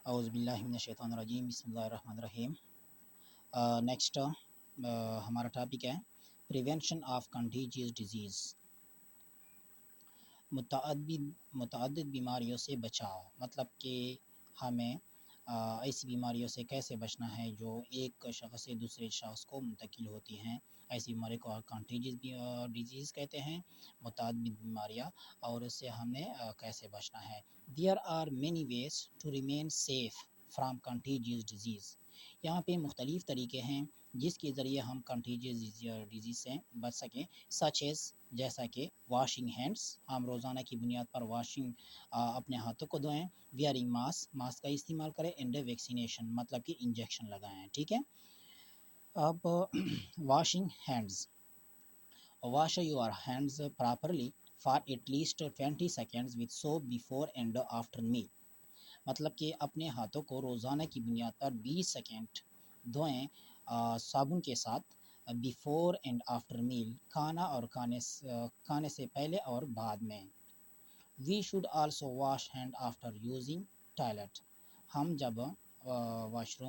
اعوذ باللہ من الشیطان الرجیم، بسم اللہ الرحمن الرحیم۔ نیکسٹ ہمارا ٹاپک ہے پریونشن آف کنٹیجیس ڈیزیز، متعدد بیماریوں سے بچاؤ، مطلب کہ ہمیں ایسی بیماریوں سے کیسے بچنا ہے جو ایک شخص سے دوسرے شخص کو منتقل ہوتی ہیں۔ ایسی بیماری کو کنٹیجیس ڈیزیز کہتے ہیں، متعدد بیماریاں، اور اس سے ہمیں کیسے بچنا ہے۔ There are many ways to remain safe from contagious disease۔ یہاں پہ مختلف طریقے ہیں جس کے ذریعے ہم کنٹیجیس ڈیزیز سے بچ سکیں، سچ ایز جیسا کہ واشنگ ہینڈس، ہم روزانہ کی بنیاد پر اپنے ہاتھوں کو دھوئیں، ویئرنگ ماسک کا استعمال کریں، اینڈ ویکسینیشن مطلب کہ انجیکشن لگائیں، ٹھیک ہے۔ اب washing hands, wash your hands properly for at least 20 seconds with soap before and after meal۔ مطلب کہ اپنے ہاتھوں کو روزانہ کی بنیاد پر 20 سیکنڈ دھوئیں صابن کے ساتھ، بیفور اینڈ آفٹر میل، کھانا اور کھانے سے پہلے اور بعد میں۔ We should also wash hand after using toilet. ہم جب واش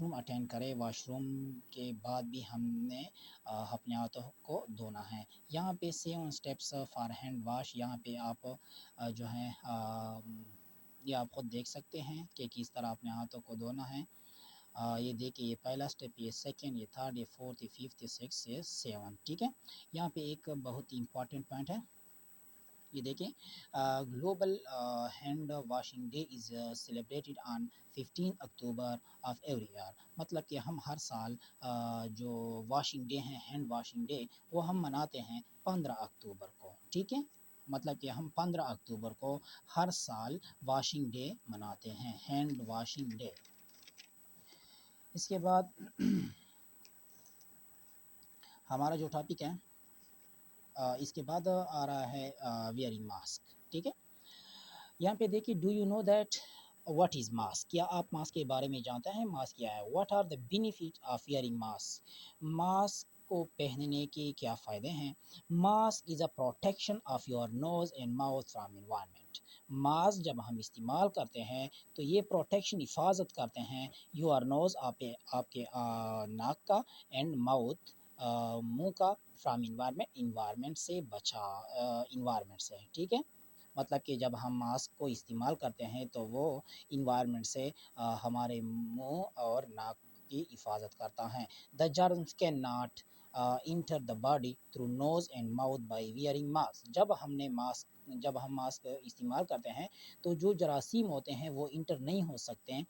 روم اٹینڈ کرے، واش روم کے بعد بھی ہم نے اپنے ہاتھوں کو دھونا ہے۔ یہاں پہ 7 اسٹیپس فار ہینڈ واش، یہاں پہ آپ جو ہیں یہ آپ خود دیکھ سکتے ہیں کہ کس طرح اپنے ہاتھوں کو دھونا ہے۔ یہ دیکھیں، یہ پہلا اسٹیپ، یہ سیکنڈ، یہ تھرڈ، یہ فورتھ، یہ ففتھ، یہ سکس، یہ 7، ٹھیک ہے۔ یہاں پہ ایک بہت ہی امپورٹنٹ پوائنٹ ہے، یہ دیکھیں، global hand washing day is celebrated on 15 October of every year. مطلب کہ ہم ہر سال جو واشنگ ڈے ہیں، ہینڈ واشنگ ڈے، وہ ہم مناتے ہیں 15 اکتوبر کو، ٹھیک ہے۔ مطلب کہ ہم 15 اکتوبر کو ہر سال واشنگ ڈے مناتے ہیں، ہینڈ واشنگ ڈے۔ اس کے بعد ہمارا جو ٹاپک ہے، اس کے بعد آ رہا ہے ویئرنگ ماسک، ٹھیک ہے۔ یہاں پہ دیکھیے، do you know that what is mask? کیا آپ ماسک کے بارے میں جانتے ہیں؟ ماسک کیا ہے؟ What are the benefit of wearing mask? Mask کو پہننے کے کیا فائدے ہیں؟ Mask is a protection of your nose and mouth from environment. Mask جب ہم استعمال کرتے ہیں تو یہ پروٹیکشن، حفاظت کرتے ہیں یور نوز، آپ کے ناک کا، اینڈ ماؤتھ، منہ کا، فرام انوائرمنٹ سے انوائرمنٹ سے، ٹھیک ہے۔ مطلب کہ جب ہم ماسک کو استعمال کرتے ہیں تو وہ انوائرمنٹ سے ہمارے منہ اور ناک کی حفاظت کرتا ہے۔ The germs can not enter the body through nose and mouth by wearing mask. جب ہم ماسک استعمال کرتے ہیں تو جو جراثیم ہوتے ہیں وہ انٹر نہیں ہو سکتے ہیں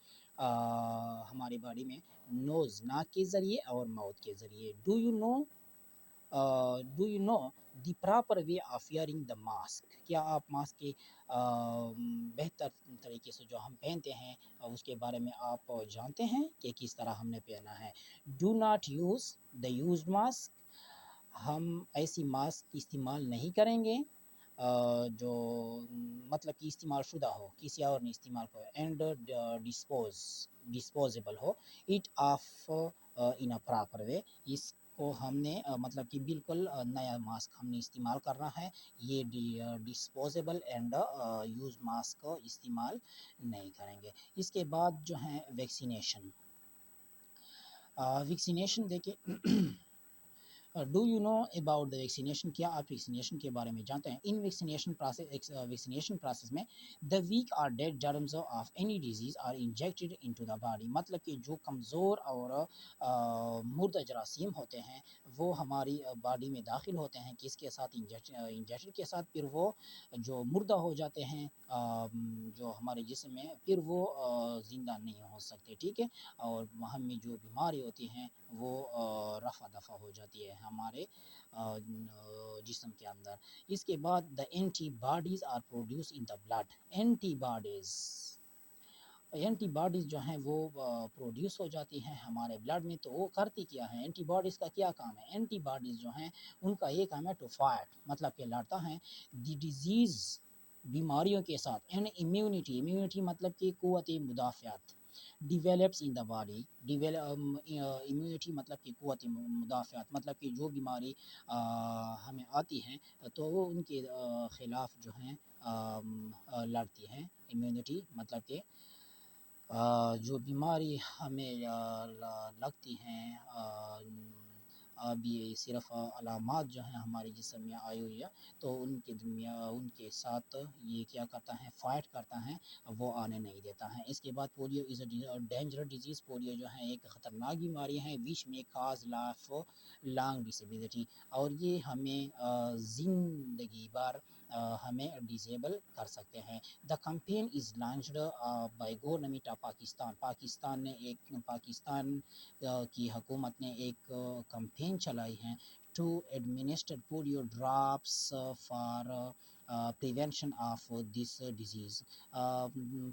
ہماری باڈی میں، نوز، ناک کے ذریعے، اور ماؤتھ کے ذریعے۔ Do you know the proper way of wearing the mask? کیا آپ ماسک کے بہتر طریقے سے جو ہم پہنتے ہیں اس کے بارے میں آپ جانتے ہیں کہ کس طرح ہم نے پہنا ہے؟ Do not use the used mask. ہم ایسی ماسک استعمال نہیں کریں گے جو مطلب کہ استعمال شدہ ہو، کسی اور نے استعمال کرو، اینڈ ڈسپوزیبل ہو it off in a proper way. اس کو ہم نے مطلب کہ بالکل نیا ماسک ہم نے استعمال کرنا ہے، یہ ڈسپوزیبل اینڈ یوز ماسک کو استعمال نہیں کریں گے۔ اس کے بعد جو ہیں ویکسینیشن دیکھیں، do you know about the vaccination? کیا آپ ویکسینیشن کے بارے میں جانتے ہیں؟ ان ویکسینیشن پروسیس میں دا ویک اور dead germs of any disease are injected into the body. مطلب کہ جو کمزور اور مردہ جراثیم ہوتے ہیں وہ ہماری باڈی میں داخل ہوتے ہیں، کس کے ساتھ؟ انجیکشن کے ساتھ۔ پھر وہ جو مردہ ہو جاتے ہیں جو ہمارے جسم میں، پھر وہ زندہ نہیں ہو سکتے، ٹھیک ہے۔ اور وہاں میں جو بیماری ہوتی ہیں وہ رفع دفع ہو جاتی ہے ہمارے جسم کے اندر۔ اس کے بعد the antibodies are produce in the blood. Antibodies جو ہیں وہ پروڈیوس ہو جاتی ہیں ہمارے بلڈ میں، تو وہ کرتی کیا ہے؟ اینٹی باڈیز کا کیا کام ہے؟ اینٹی باڈیز جو ہیں ان کا یہ کام ہے ٹو فائٹ، مطلب کہ لڑتا ہے دی ڈیزیز، بیماریوں کے ساتھ، اینڈ امیونٹی مطلب کہ قوت مدافعت، develops in the body immunity مطلب کہ قوت مدافعت مطلب کہ جو بیماری ہمیں آتی ہیں تو وہ ان کے خلاف جو ہیں لڑتی ہیں. امیونٹی مطلب کہ جو بیماری ہمیں لگتی ہیں ابھی صرف علامات جو ہیں ہمارے جسم میں آئی ہوئی ہے تو ان کے ساتھ یہ کیا کرتا ہے فائٹ کرتا ہے وہ آنے نہیں دیتا ہے. اس کے بعد polio is a dangerous disease. Polio جو ہے ایک خطرناک بیماری ہے وچ میں کاز لائف لانگ ڈسیبلٹی اور یہ ہمیں زندگی بھر ہمیں ڈسیبل کر سکتے ہیں. The campaign is launched by government of Pakistan کی حکومت نے ایک کمپین چلائی ہے to administer polio drops for prevention of this disease.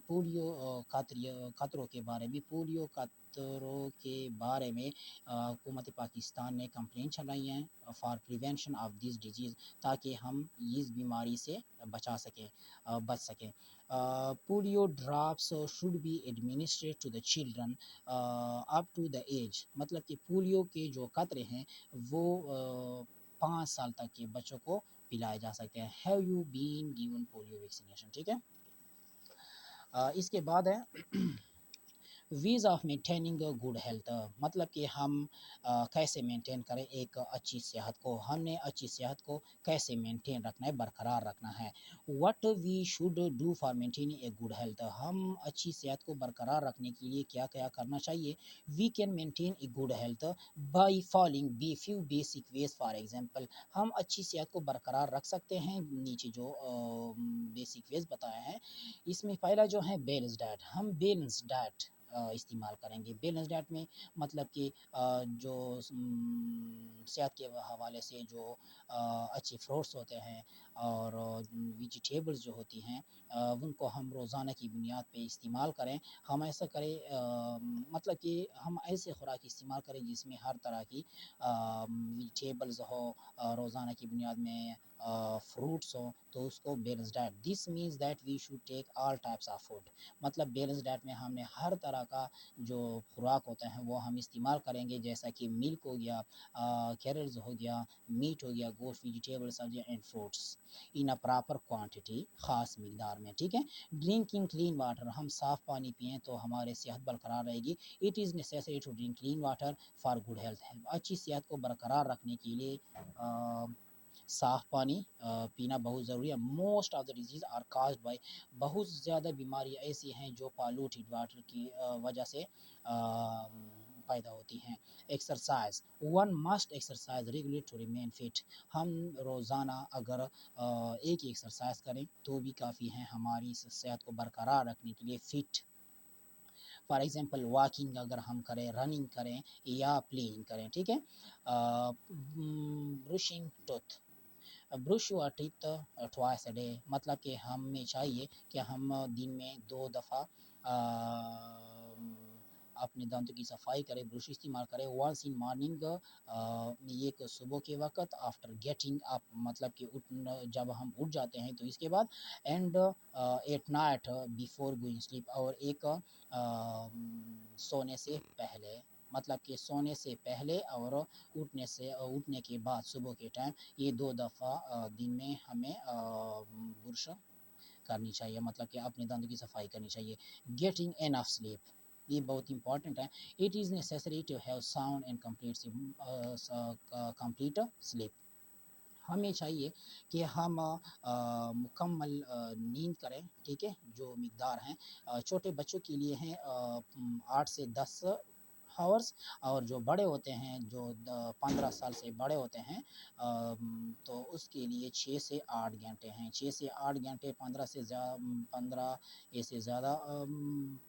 Polio خطروں کے بارے میں حکومت پاکستان نے کمپلین چلائی ہیں for prevention of this disease تاکہ ہم اس بیماری سے بچ سکیں. Polio drops should be administered to the children up to the age مطلب کہ پولیو کے جو قطرے ہیں وہ 5 سال تک کے بچوں کو پلائے جا سکتے ہیں. Have you been given polio vaccination. ٹھیک ہے. اس کے بعد ہے ways of maintaining good health مطلب کہ ہم کیسے مینٹین کریں ایک اچھی صحت کو. ہم نے اچھی صحت کو کیسے مینٹین رکھنا ہے برقرار رکھنا ہے. What we should do for maintaining a good health. ہم اچھی صحت کو برقرار رکھنے کے لیے کیا کیا کرنا چاہیے. We can maintain a good health by following few basic ways. For example ہم اچھی صحت کو برقرار رکھ سکتے ہیں نیچے جو بیسک ویز بتایا ہے. اس میں پہلا جو ہے بیلنس ڈائٹ. ہم بیلنس ڈائٹ استعمال کریں گے. بیلنس ڈائٹ میں مطلب کہ جو صحت کے حوالے سے جو اچھے فروٹس ہوتے ہیں اور ویجیٹیبلز جو ہوتی ہیں ان کو ہم روزانہ کی بنیاد پہ استعمال کریں. ہم ایسا کریں مطلب کہ ہم ایسے خوراک استعمال کریں جس میں ہر طرح کی ویجیٹیبلز ہو روزانہ کی بنیاد میں فروٹس ہوں تو اس کو balance diet. This means that we should take all types of food مطلب بیلنس ڈائٹ میں ہم نے ہر طرح کا جو خوراک ہوتا ہے وہ ہم استعمال کریں گے جیسا کہ ملک ہو گیا کیرلز ہو گیا میٹ ہو گیا گوشت ویجیٹیبل سبزیاں and fruits in a proper quantity خاص مقدار میں. ٹھیک ہے. Drinking clean water. ہم صاف پانی پئیں تو ہمارے صحت برقرار رہے گی. It is necessary to drink clean water for good health. اچھی صحت کو برقرار رکھنے کے لیے صاف پانی پینا بہت ضروری ہے. Most of the disease are caused by بہت زیادہ بیماریاں ایسی ہیں جو پالوٹیڈ واٹر کی وجہ سے پیدا ہوتی ہیں. Exercise. One must exercise regular to remain fit. ہم روزانہ اگر ایک ایکسرسائز کریں تو بھی کافی ہیں ہماری صحت کو برقرار رکھنے کے لیے فٹ. فار ایگزامپل واکنگ اگر ہم کریں رننگ کریں یا پلینگ کریں. ٹھیک ہے. Brushing tooth. Brush your teeth twice a day مطلب کہ ہمیں چاہیے کہ ہم دن میں 2 دفعہ اپنے دانتوں کی صفائی کریں برش استعمال کریں. ونس ان مارننگ ایک صبح کے وقت آفٹر گیٹنگ اپ مطلب کہ جب ہم اٹھ جاتے ہیں تو اس کے بعد and at night before going sleep اور ایک سونے سے پہلے مطلب کہ سونے سے پہلے اور اٹھنے کے بعد صبح کے ٹائم یہ 2 دفعہ دن میں ہمیں برش کرنی چاہیے مطلب کہ اپنے دانتوں کی صفائی کرنی چاہیے. Getting enough sleep. یہ بہت امپورٹنٹ ہے. It is necessary to have sound and complete sleep. ہمیں چاہیے کہ ہم مکمل نیند کریں. ٹھیک ہے. جو مقدار ہیں چھوٹے بچوں کے لیے ہیں 8 سے 10 ہاورس اور جو بڑے ہوتے ہیں جو 15 سال سے بڑے ہوتے ہیں تو اس کے لیے 6 سے 8 گھنٹے ہیں. 6 سے 8 گھنٹے 15 سے زیادہ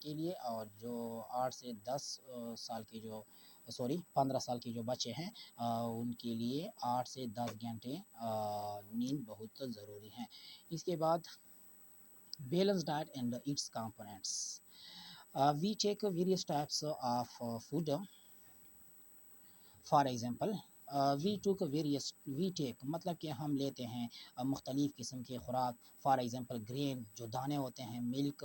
کے لیے اور جو 8 سے 10 سال کے جو 15 سال کے جو بچے ہیں ان کے لیے 8 سے 10 گھنٹے نیند بہت ضروری ہیں. اس کے بعد balance diet and its components. We take various types of food. For example we take مطلب کہ ہم لیتے ہیں مختلف قسم کے خوراک. فار ایگزامپل گرین جو دانے ہوتے ہیں ملک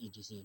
etc।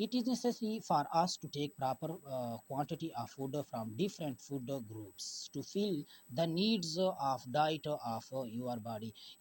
it is necessary for us to take proper quantity of food from different food groups to fill the needs of diet of your body।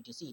etc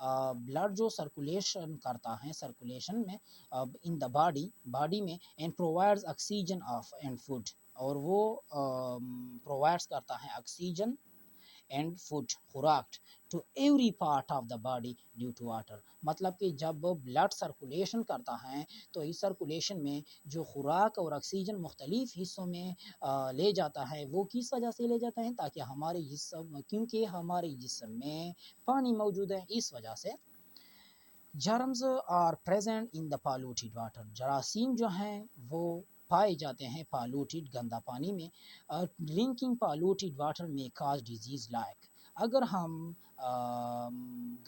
blood جو سرکولیشن کرتا ہے circulation میں in the body میں and provides oxygen of and food, اور وہ provides کرتا ہے oxygen and food خوراک to every part of the body due to water. مطلب کہ جب بلڈ سرکولیشن کرتا ہے تو اس سرکولیشن میں جو خوراک اور آکسیجن مختلف حصوں میں لے جاتا ہے، وہ کس وجہ سے لے جاتا ہے؟ تاکہ ہمارے جسم، کیونکہ ہمارے جسم میں پانی موجود ہے، اس وجہ سے germs are present in the polluted water. جراثیم جو ہیں وہ پائے جاتے ہیں پالوٹیڈ گندا پانی میں. ڈرنکنگ پالوٹیڈ واٹر میں کاز ڈیزیز لائک. اگر ہم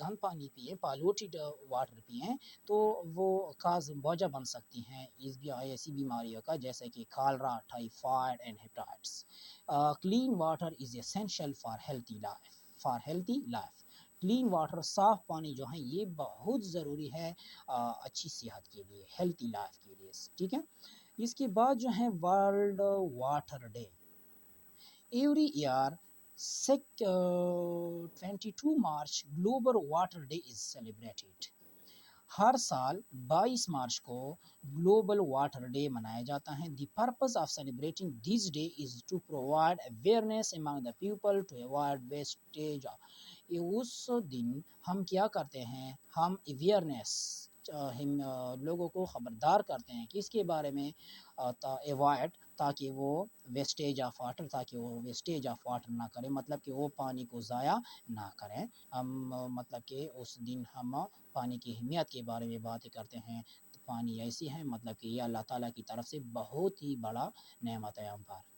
گند پانی پئیں، پالوٹیڈ واٹر پئیں، تو وہ کاز وجہ بن سکتی ہیں ایسی بیماریوں کا جیسے کہ cholera, typhoid and hepatitis. Clean water is essential for healthy life. Clean water, صاف پانی جو ہے یہ بہت ضروری ہے اچھی صحت کے لیے، ہیلتھی لائف کے لیے. ٹھیک ہے. اس کے بعد جو ہے world water day. Every year 22 March global water day is celebrated. ہر سال 22 مارچ کو گلوبل واٹر ڈے منایا جاتا ہے. The purpose of celebrating this day is to provide awareness among the people to avoid wastage. اس دن ہم کیا کرتے ہیں؟ ہم اویئرنیس، ہم لوگوں کو خبردار کرتے ہیں کہ اس کے بارے میں اوائڈ، تاکہ وہ ویسٹیج آف واٹر نہ کریں، مطلب کہ وہ پانی کو ضائع نہ کریں. ہم مطلب کہ اس دن ہم پانی کی اہمیت کے بارے میں باتیں کرتے ہیں. تو پانی ایسی ہے، مطلب کہ یہ اللہ تعالیٰ کی طرف سے بہت ہی بڑا نعمت ہے ہم پر.